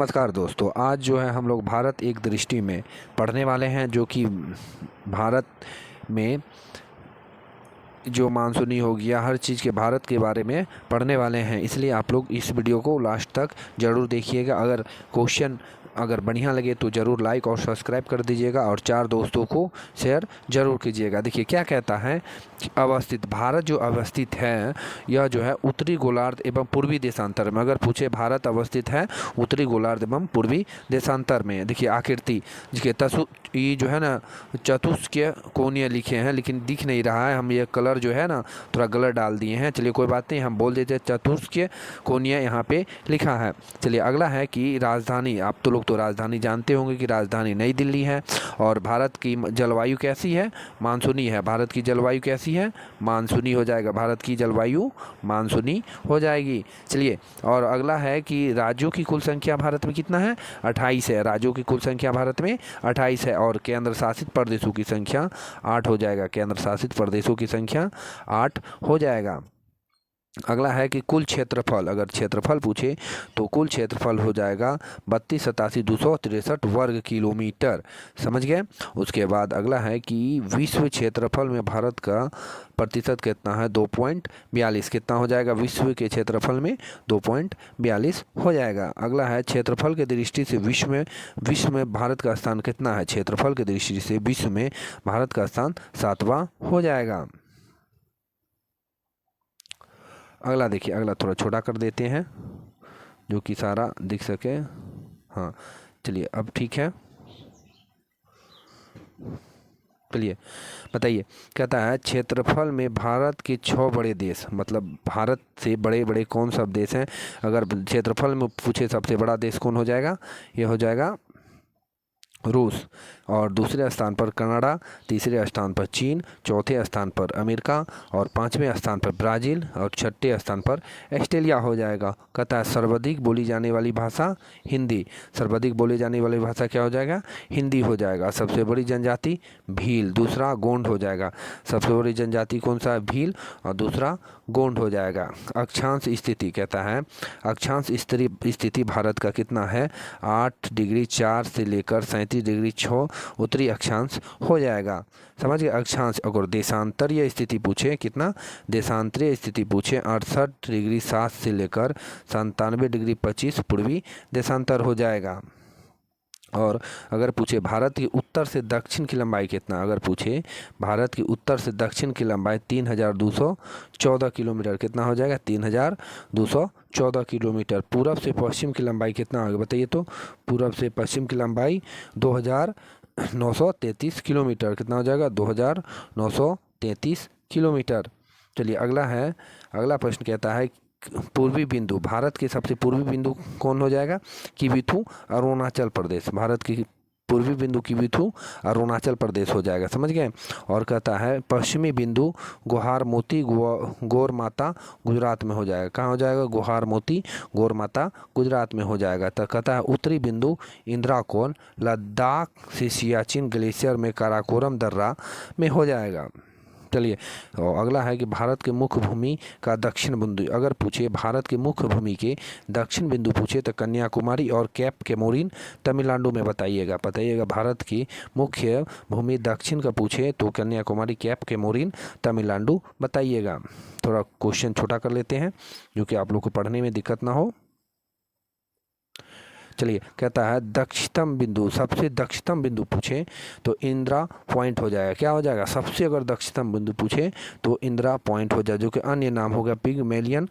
नमस्कार दोस्तों, आज जो है हम लोग भारत एक दृष्टि में पढ़ने वाले हैं, जो कि भारत में जो मानसूनी हो गया, हर चीज़ के भारत के बारे में पढ़ने वाले हैं। इसलिए आप लोग इस वीडियो को लास्ट तक ज़रूर देखिएगा। अगर क्वेश्चन बढ़िया लगे तो ज़रूर लाइक और सब्सक्राइब कर दीजिएगा और 4 दोस्तों को शेयर ज़रूर कीजिएगा। देखिए क्या कहता है कि अवस्थित भारत जो अवस्थित है, यह जो है उत्तरी गोलार्ध एवं पूर्वी देशांतर में। अगर पूछे भारत अवस्थित है उत्तरी गोलार्ध एवं पूर्वी देशांतर में। देखिए आकृति, देखिए ये जो है ना चतुष्क कोणीय लिखे हैं, लेकिन दिख नहीं रहा है। हम ये कलर जो है ना थोड़ा गलत डाल दिए हैं। चलिए कोई बात नहीं, हम बोल देते हैं चतुष्क कोणीय यहाँ पे लिखा है। चलिए अगला है कि राजधानी, आप तो लोग तो राजधानी जानते होंगे कि राजधानी नई दिल्ली है। और भारत की जलवायु कैसी है? मानसूनी है। भारत की जलवायु कैसी है? मानसूनी हो जाएगा। भारत की जलवायु मानसूनी हो जाएगी। चलिए, और अगला है कि राज्यों की कुल संख्या भारत में कितना है? 28 है। राज्यों की कुल संख्या भारत में 28 है। और केंद्र शासित प्रदेशों की संख्या 8 हो जाएगा। केंद्र शासित प्रदेशों की संख्या 8 हो जाएगा। अगला है कि कुल क्षेत्रफल, अगर क्षेत्रफल पूछे तो कुल क्षेत्रफल हो जाएगा 32,87,263 वर्ग किलोमीटर। समझ गए? उसके बाद अगला है कि विश्व क्षेत्रफल में भारत का प्रतिशत कितना है? 2.42। कितना हो जाएगा विश्व के क्षेत्रफल में? 2.42 हो जाएगा। अगला है क्षेत्रफल के दृष्टि से विश्व में भारत का स्थान कितना है? क्षेत्रफल के दृष्टि से विश्व में भारत का स्थान 7वां हो जाएगा। अगला देखिए, अगला थोड़ा छोटा कर देते हैं जो कि सारा दिख सके। हाँ चलिए, अब ठीक है। चलिए बताइए, कहता है क्षेत्रफल में भारत के 6 बड़े देश, मतलब भारत से बड़े बड़े कौन सब देश हैं? अगर क्षेत्रफल में पूछे सबसे बड़ा देश कौन हो जाएगा? ये हो जाएगा रूस। और दूसरे स्थान पर कनाडा, तीसरे स्थान पर चीन, चौथे स्थान पर अमेरिका और 5वें स्थान पर ब्राज़ील और 6ठे स्थान पर ऑस्ट्रेलिया हो जाएगा। कहता है सर्वाधिक बोली जाने वाली भाषा हिंदी। सर्वाधिक बोली जाने वाली भाषा क्या हो जाएगा? हिंदी हो जाएगा। सबसे बड़ी जनजाति भील, दूसरा गोंड हो जाएगा। सबसे बड़ी जनजाति कौन सा है? भील, और दूसरा गोंड हो जाएगा। अक्षांश स्थिति, कहता है अक्षांश स्थिति भारत का कितना है? 8 डिग्री 4 से लेकर 37 डिग्री 6 उत्तरी अक्षांश हो जाएगा। समझ गए? अक्षांश। अगर देशांतरीय स्थिति पूछे, कितना? देशांतरीय स्थिति पूछे 68 डिग्री 7 से लेकर 97 डिग्री 25 पूर्वी देशांतर हो जाएगा। और अगर पूछे भारत की उत्तर से दक्षिण की लंबाई कितना? अगर पूछे भारत की उत्तर से दक्षिण की लंबाई 3,214 किलोमीटर। कितना हो जाएगा? 3,214 किलोमीटर। पूरब से पश्चिम की लंबाई कितना होगा बताइए तो? पूरब से पश्चिम की लंबाई 2,933 किलोमीटर। कितना हो जाएगा? 2,933 किलोमीटर। चलिए अगला है, अगला प्रश्न कहता है पूर्वी बिंदु, भारत के सबसे पूर्वी बिंदु कौन हो जाएगा? किविथु, अरुणाचल प्रदेश। भारत की पूर्वी बिंदु किविथु, अरुणाचल प्रदेश हो जाएगा। समझ गए? और कहता है पश्चिमी बिंदु गुहार मोती गौर माता गुजरात में हो जाएगा। कहाँ हो जाएगा? गुहार मोती गौर माता गुजरात में हो जाएगा। तो कहता है उत्तरी बिंदु इंदिराकोल लद्दाख से सियाचिन ग्लेशियर में काराकोरम दर्रा में हो जाएगा। चलिए, और अगला है कि भारत के मुख्य भूमि का दक्षिण बिंदु। अगर पूछे भारत के मुख्य भूमि के दक्षिण बिंदु पूछे तो कन्याकुमारी और कैप केमोरिन तमिलनाडु में बताइएगा। भारत की मुख्य भूमि दक्षिण का पूछे तो कन्याकुमारी, कैप केमोरिन तमिलनाडु बताइएगा। थोड़ा क्वेश्चन छोटा कर लेते हैं जो कि आप लोग को पढ़ने में दिक्कत ना हो। चलिए, कहता है दक्षिणतम बिंदु, सबसे दक्षिणतम बिंदु पूछे तो इंदिरा पॉइंट हो जाएगा। क्या हो जाएगा? सबसे अगर दक्षिणतम बिंदु पूछे तो इंदिरा पॉइंट हो जाए, जो कि अन्य नाम होगा पिगमेलियन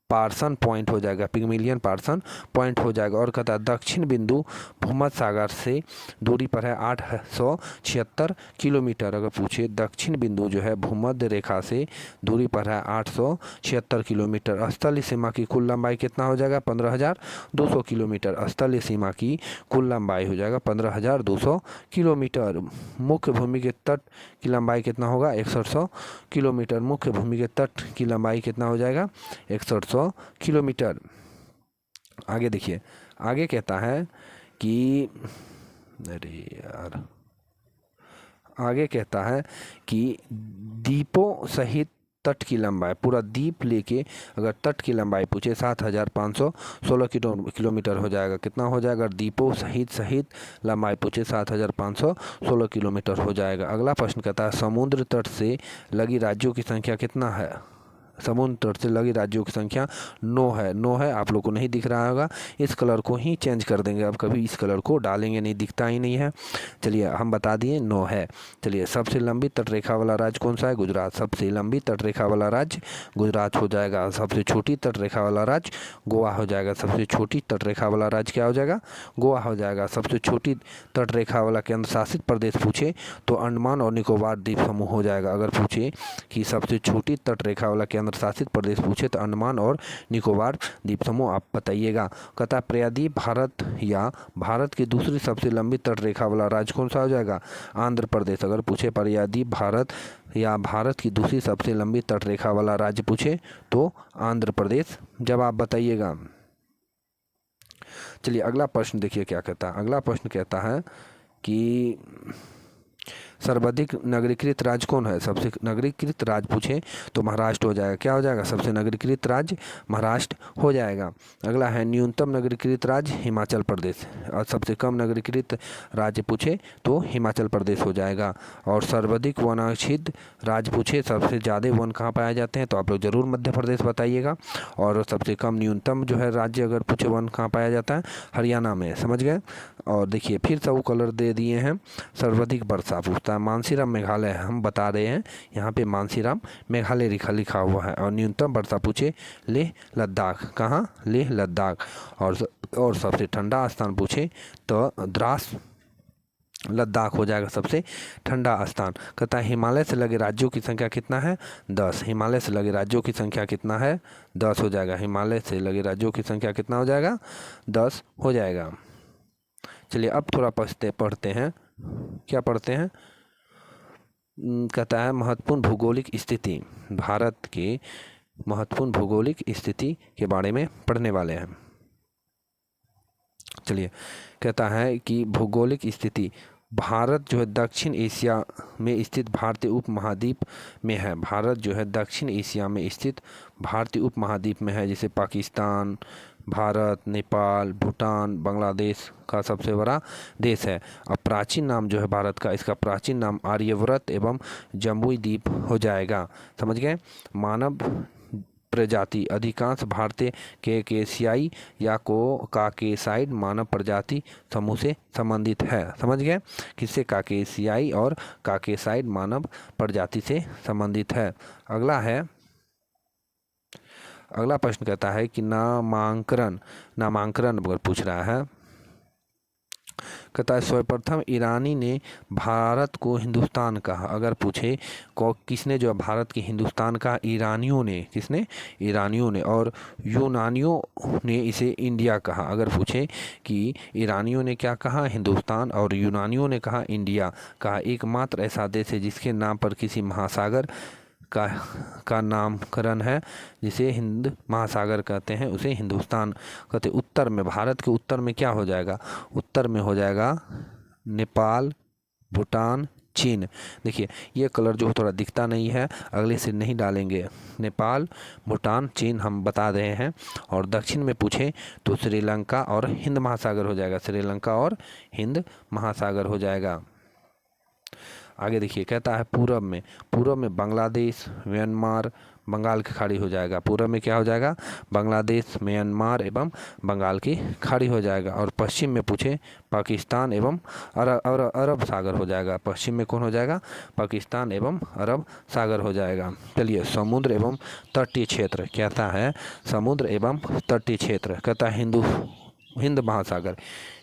पार्सन पॉइंट हो जाएगा। पिगमेलियन पार्सन पॉइंट हो जाएगा। और कहता है दक्षिण बिंदु भूमध्य सागर से दूरी पर है 876 किलोमीटर। अगर पूछे दक्षिण बिंदु जो है भूमध्य रेखा से दूरी पर है 876 किलोमीटर। स्थलीय सीमा की कुल लंबाई कितना हो जाएगा? 15,200 किलोमीटर। स्थलीय सीमा की कुल लंबाई हो जाएगा 15,200 किलोमीटर। मुख्य भूमि के तट की लंबाई कितना होगा? 6100 किलोमीटर। मुख्य भूमि के तट की लंबाई कितना हो जाएगा? 6100 किलोमीटर। आगे देखिए, आगे कहता है कि अरे यार, आगे कहता है कि द्वीपों सहित तट की लंबाई, पूरा द्वीप लेके अगर तट की लंबाई पूछे 7,516 किलोमीटर हो जाएगा। कितना हो जाएगा? द्वीपों सहित लंबाई पूछे 7,516 किलोमीटर हो जाएगा। अगला प्रश्न कहता है समुद्र तट से लगी राज्यों की संख्या कितना है? समुद्र तट से लगी राज्यों की संख्या 9 है। 9 है, आप लोग को नहीं दिख रहा होगा। इस कलर को ही चेंज कर देंगे, अब कभी इस कलर को डालेंगे नहीं, दिखता ही नहीं है। चलिए हम बता दिए 9 है। चलिए सबसे लंबी तटरेखा वाला राज्य कौन सा है? गुजरात। सबसे लंबी तटरेखा वाला राज्य गुजरात हो जाएगा। सबसे छोटी तटरेखा वाला राज्य गोवा हो जाएगा। सबसे छोटी तटरेखा वाला राज्य क्या हो जाएगा? गोवा हो जाएगा। सबसे छोटी तटरेखा वाला केंद्र शासित प्रदेश पूछे तो अंडमान और निकोबार द्वीप समूह हो जाएगा। अगर पूछे कि सबसे छोटी तटरेखा वाला केंद्र शासित प्रदेश पूछे तो अंडमान और निकोबार द्वीप समूह आप बताइएगा। कहता प्रायद्वीप भारत या भारत की दूसरी सबसे लंबी तटरेखा वाला राज्य कौन सा हो जाएगा? आंध्र प्रदेश। अगर पूछे प्रायद्वीप भारत या भारत की दूसरी सबसे लंबी तटरेखा वाला राज्य पूछे तो आंध्र प्रदेश जवाब बताइएगा। चलिए अगला प्रश्न देखिए क्या कहता है। अगला प्रश्न कहता है कि सर्वाधिक नगरीकृत राज्य कौन है? सबसे नगरीकृत राज्य पूछे तो महाराष्ट्र हो जाएगा। क्या हो जाएगा? सबसे नगरीकृत राज्य महाराष्ट्र हो जाएगा। अगला है न्यूनतम नगरीकृत राज्य हिमाचल प्रदेश, और सबसे कम नगरीकृत राज्य पूछे तो हिमाचल प्रदेश हो जाएगा। और सर्वाधिक वनाच्छिद्र राज्य पूछे, सबसे ज़्यादा वन कहाँ पाए जाते हैं तो आप लोग जरूर मध्य प्रदेश बताइएगा। और सबसे कम न्यूनतम जो है राज्य अगर पूछे वन कहाँ पाया जाता है? हरियाणा में। समझ गए? और देखिए फिर सब कलर दे दिए हैं। सर्वाधिक वर्षा पूछता है, मानसीराम मेघालय हम बता रहे हैं, यहाँ पे मानसीराम मेघालय लिखा हुआ है। और न्यूनतम वर्षा पूछे लेह लद्दाख, कहाँ? लेह लद्दाख। और सबसे ठंडा स्थान पूछे तो द्रास लद्दाख हो जाएगा सबसे ठंडा स्थान। कहता है हिमालय से लगे राज्यों की संख्या कितना है? 10। हिमालय से लगे राज्यों की संख्या कितना है? 10 हो जाएगा। हिमालय से लगे राज्यों की संख्या कितना हो जाएगा? 10 हो जाएगा। चलिए अब थोड़ा पढ़ते हैं। क्या पढ़ते हैं? कहता है महत्वपूर्ण भौगोलिक स्थिति, भारत के महत्वपूर्ण भौगोलिक स्थिति के बारे में पढ़ने वाले हैं। चलिए कहता है कि भौगोलिक स्थिति, भारत जो है दक्षिण एशिया में स्थित भारतीय उपमहाद्वीप में है। भारत जो है दक्षिण एशिया में स्थित भारतीय उपमहाद्वीप में है, जैसे पाकिस्तान, भारत, नेपाल, भूटान, बांग्लादेश का सबसे बड़ा देश है। अब प्राचीन नाम जो है भारत का, इसका प्राचीन नाम आर्यव्रत एवं जम्बुई द्वीप हो जाएगा। समझ गए? मानव प्रजाति, अधिकांश भारतीय केकेसियाई या काकेसाइड मानव प्रजाति समूह से संबंधित है। समझ गए? किससे? काकेसियाई और काकेसाइड मानव प्रजाति से संबंधित है। अगला प्रश्न कहता है कि नामांकन अगर पूछ रहा है, कहता है सर्वप्रथम ईरानी ने भारत को हिंदुस्तान कहा। अगर पूछे किसने जो भारत की हिंदुस्तान कहा? ईरानियों ने। किसने? ईरानियों ने। और यूनानियों ने इसे इंडिया कहा। अगर पूछे कि ईरानियों ने क्या कहा? हिंदुस्तान, और यूनानियों ने कहा इंडिया। कहा एकमात्र ऐसा देश है जिसके नाम पर किसी महासागर का नामकरण है, जिसे हिंद महासागर कहते हैं, उसे हिंदुस्तान कहते। उत्तर में, भारत के उत्तर में क्या हो जाएगा? उत्तर में हो जाएगा नेपाल, भूटान, चीन। देखिए ये कलर जो थोड़ा दिखता नहीं है, अगले से नहीं डालेंगे। नेपाल, भूटान, चीन हम बता रहे हैं। और दक्षिण में पूछे तो श्रीलंका और हिंद महासागर हो जाएगा। श्रीलंका और हिंद महासागर हो जाएगा। आगे देखिए कहता है पूर्व में बांग्लादेश, म्यांमार, बंगाल की खाड़ी हो जाएगा। पूर्व में क्या हो जाएगा? बांग्लादेश, म्यांमार एवं बंगाल की खाड़ी हो जाएगा। और पश्चिम में पूछे पाकिस्तान एवं अरब सागर हो जाएगा। पश्चिम में कौन हो जाएगा? पाकिस्तान एवं अरब सागर हो जाएगा। चलिए समुद्र एवं तटीय क्षेत्र कहता है, समुद्र एवं तटीय क्षेत्र कहता है हिंद महासागर,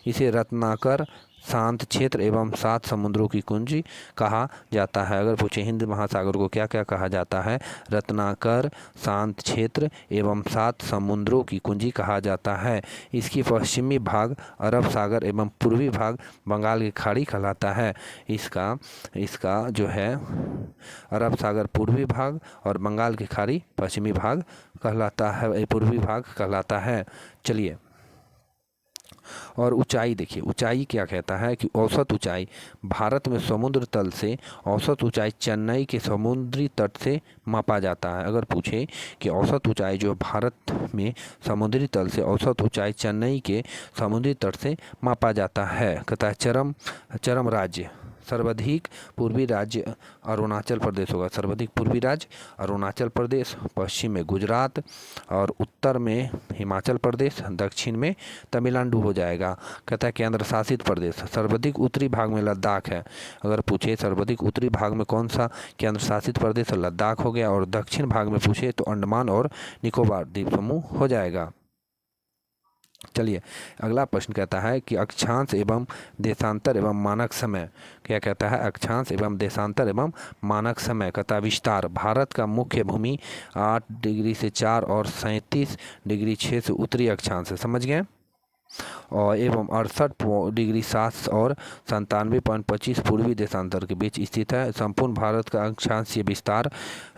इसे रत्नाकर, शांत क्षेत्र एवं 7 समुद्रों की कुंजी कहा जाता है। अगर पूछे हिंद महासागर को क्या क्या कहा जाता है? रत्नाकर, शांत क्षेत्र एवं 7 समुद्रों की कुंजी कहा जाता है। इसकी पश्चिमी भाग अरब सागर एवं पूर्वी भाग बंगाल की खाड़ी कहलाता है। इसका जो है अरब सागर पूर्वी भाग और बंगाल की खाड़ी पश्चिमी भाग कहलाता है, पूर्वी भाग कहलाता है। चलिए और ऊंचाई देखिए, ऊंचाई क्या कहता है कि औसत ऊंचाई भारत में समुद्र तल से औसत ऊंचाई चेन्नई के समुद्री तट से मापा जाता है। अगर पूछे कि औसत ऊंचाई जो भारत में समुद्री तल से औसत ऊंचाई चेन्नई के समुद्री तट से मापा जाता है। कहता है चरम राज्य सर्वाधिक पूर्वी राज्य अरुणाचल प्रदेश होगा। सर्वाधिक पूर्वी राज्य अरुणाचल प्रदेश, पश्चिम में गुजरात और उत्तर में हिमाचल प्रदेश, दक्षिण में तमिलनाडु हो जाएगा। कहता है केंद्र शासित प्रदेश सर्वाधिक उत्तरी भाग में लद्दाख है। अगर पूछे सर्वाधिक उत्तरी भाग में कौन सा केंद्र शासित प्रदेश लद्दाख हो गया, और दक्षिण भाग में पूछे तो अंडमान और निकोबार द्वीप समूह हो जाएगा। चलिए अगला प्रश्न कहता है कि अक्षांश एवं देशांतर एवं मानक समय, क्या कहता है, अक्षांश एवं देशांतर एवं मानक समय। कहता है विस्तार भारत का मुख्य भूमि 8 डिग्री से 4 और 37 डिग्री 6 से उत्तरी अक्षांश है, समझ गए, और एवं 68 डिग्री 7 और 97.25 पूर्वी देशांतर के बीच स्थित है। संपूर्ण भारत का अक्षांशीय विस्तार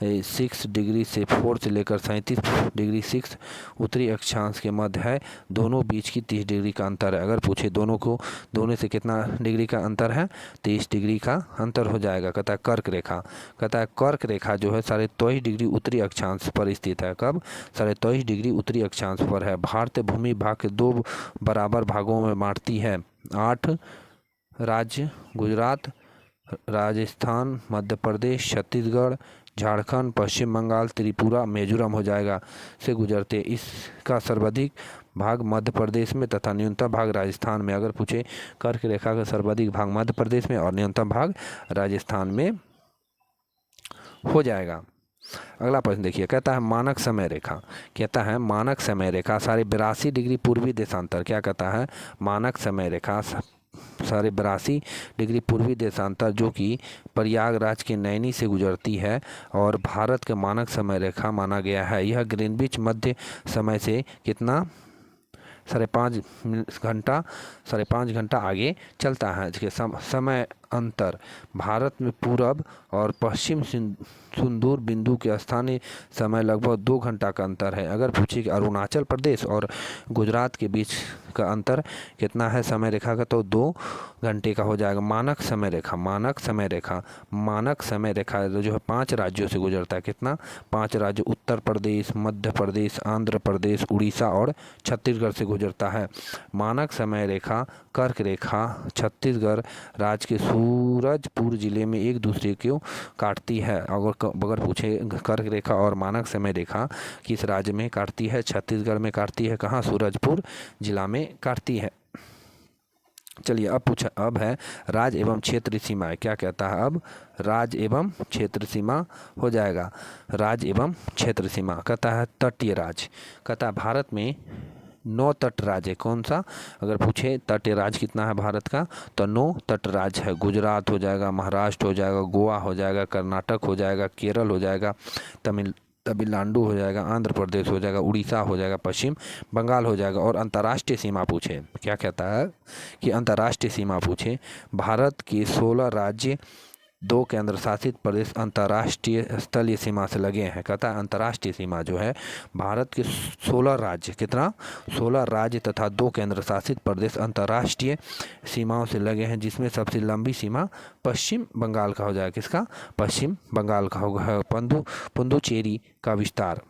6 डिग्री से 4 से लेकर 37 डिग्री 6 उत्तरी अक्षांश के मध्य है। दोनों बीच की 30 डिग्री का अंतर है। अगर पूछे दोनों से कितना डिग्री का अंतर है, 30 डिग्री का अंतर हो जाएगा। कहता है कर्क रेखा, कहता है कर्क रेखा जो है 23.5 डिग्री उत्तरी अक्षांश पर स्थित है। कब? 23.5 डिग्री उत्तरी अक्षांश पर है। भारतीय भूमि भाग के 2 बराबर भागों में बांटती है। 8 राज्य गुजरात, राजस्थान, मध्य प्रदेश, छत्तीसगढ़, झारखंड, पश्चिम बंगाल, त्रिपुरा, मिजोरम हो जाएगा से गुजरते। इसका सर्वाधिक भाग मध्य प्रदेश में तथा न्यूनतम भाग राजस्थान में। अगर पूछे कर्क रेखा का सर्वाधिक भाग मध्य प्रदेश में और न्यूनतम भाग राजस्थान में हो जाएगा। अगला प्रश्न देखिए, कहता है मानक समय रेखा, कहता है मानक समय रेखा 82 डिग्री पूर्वी देशांतर। क्या कहता है? मानक समय रेखा 82 डिग्री पूर्वी देशांतर जो कि प्रयागराज के नैनी से गुजरती है और भारत के मानक समय रेखा माना गया है। यह ग्रीनविच मध्य समय से कितना 5.5 घंटा आगे चलता है। समय अंतर भारत में पूरब और पश्चिम सुदूर बिंदु के स्थानीय समय लगभग 2 घंटा का अंतर है। अगर पूछे कि अरुणाचल प्रदेश और गुजरात के बीच का अंतर कितना है समय रेखा का, तो 2 घंटे का हो जाएगा। मानक समय रेखा जो है 5 राज्यों से गुजरता है। कितना? 5 राज्य उत्तर प्रदेश, मध्य प्रदेश, आंध्र प्रदेश, उड़ीसा और छत्तीसगढ़ से गुजरता है। मानक समय रेखा कर्क रेखा छत्तीसगढ़ राज्य के सूरजपुर जिले में एक दूसरे को काटती है। अगर पूछे कर्क रेखा और मानक समय रेखा किस राज्य में काटती है? छत्तीसगढ़ में काटती है। कहाँ? सूरजपुर जिला में काटती है। चलिए अब है राज्य एवं क्षेत्र सीमाएं। क्या कहता है? अब राज्य एवं क्षेत्र सीमा हो जाएगा। राज्य एवं क्षेत्र सीमा कहता है तटीय राज्य, कहता है भारत में 9 तट राज्य। कौन सा? अगर पूछे तटीय राज्य कितना है भारत का, तो 9 तट राज्य है। गुजरात हो जाएगा, महाराष्ट्र हो जाएगा, गोवा हो जाएगा, कर्नाटक हो जाएगा, केरल हो जाएगा, तमिलनाडु हो जाएगा, आंध्र प्रदेश हो जाएगा, उड़ीसा हो जाएगा, पश्चिम बंगाल हो जाएगा। और अंतर्राष्ट्रीय सीमा पूछे, क्या कहता है कि अंतर्राष्ट्रीय सीमा पूछे भारत के 16 राज्य 2 केंद्र शासित प्रदेश अंतर्राष्ट्रीय स्थलीय सीमा से लगे हैं। कहता है अंतर्राष्ट्रीय सीमा जो है भारत के 16 राज्य, कितना? 16 राज्य तथा 2 केंद्र शासित प्रदेश अंतर्राष्ट्रीय सीमाओं से लगे हैं, जिसमें सबसे लंबी सीमा पश्चिम बंगाल का हो जाएगा। किसका? पश्चिम बंगाल का होगा। पुदुचेरी का विस्तार,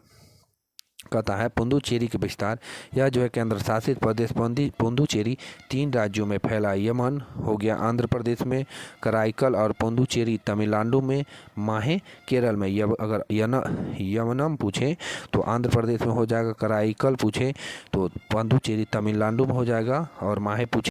कहता है पुदुचेरी के विस्तार, यह जो है केंद्र शासित प्रदेश पुदुचेरी 3 राज्यों में फैला। यमन हो गया आंध्र प्रदेश में, कराईकल और पुदुचेरी तमिलनाडु में, माहे केरल में। अगर यमनम पूछे तो आंध्र प्रदेश में हो जाएगा, कराईकल पूछे तो पुदुचेरी तमिलनाडु में हो जाएगा, और माहे पूछे